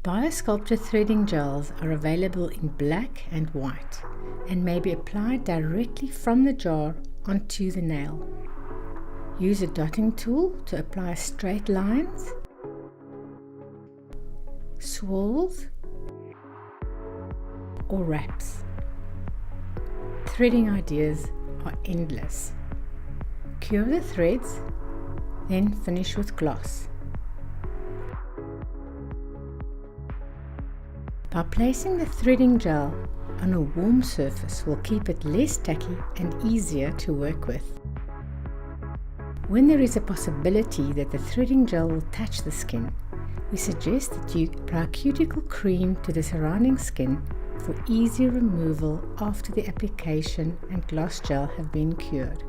Biosculpture threading gels are available in black and white and may be applied directly from the jar onto the nail. Use a dotting tool to apply straight lines, swirls, or wraps. Threading ideas are endless. Cure the threads, then finish with gloss. By placing the threading gel on a warm surface will keep it less tacky and easier to work with. When there is a possibility that the threading gel will touch the skin, we suggest that you apply cuticle cream to the surrounding skin for easy removal after the application and gloss gel have been cured.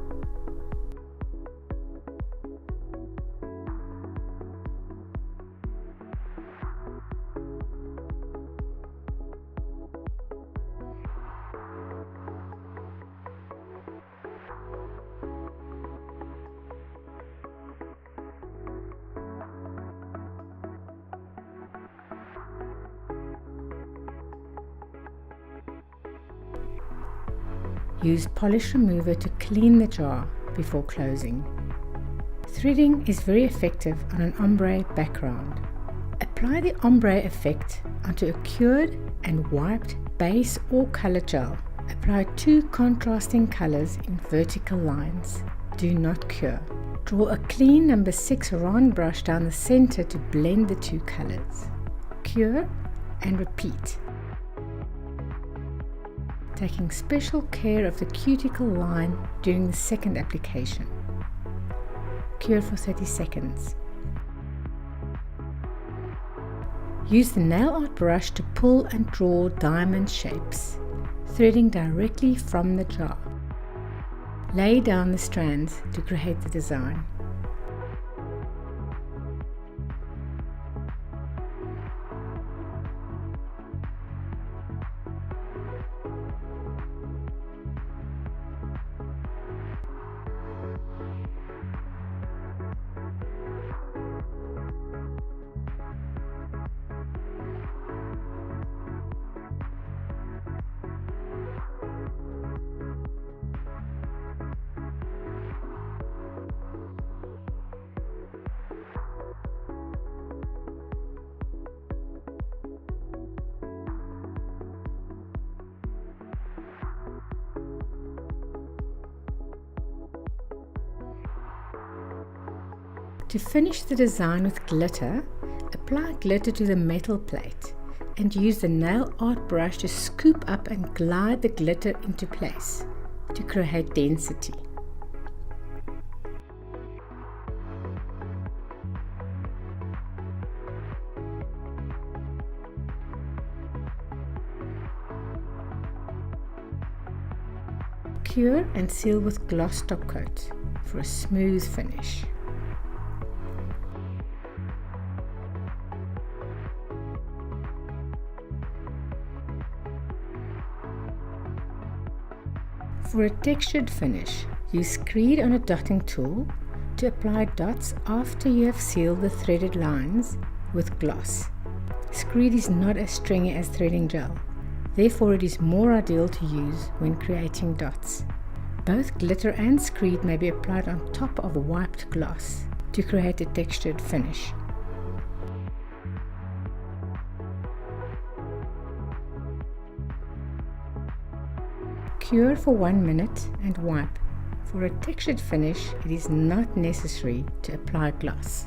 Use polish remover to clean the jar before closing. Threading is very effective on an ombre background. Apply the ombre effect onto a cured and wiped base or color gel. Apply 2 contrasting colors in vertical lines. Do not cure. Draw a clean number 6 round brush down the center to blend the 2 colors. Cure and repeat, taking special care of the cuticle line during the second application. Cure for 30 seconds. Use the nail art brush to pull and draw diamond shapes, threading directly from the jar. Lay down the strands to create the design. To finish the design with glitter, apply glitter to the metal plate and use the nail art brush to scoop up and glide the glitter into place to create density. Cure and seal with gloss top coat for a smooth finish. For a textured finish, use screed on a dotting tool to apply dots after you have sealed the threaded lines with gloss. Screed is not as stringy as threading gel, therefore it is more ideal to use when creating dots. Both glitter and screed may be applied on top of wiped gloss to create a textured finish. Cure for 1 minute and wipe. For a textured finish, it is not necessary to apply gloss.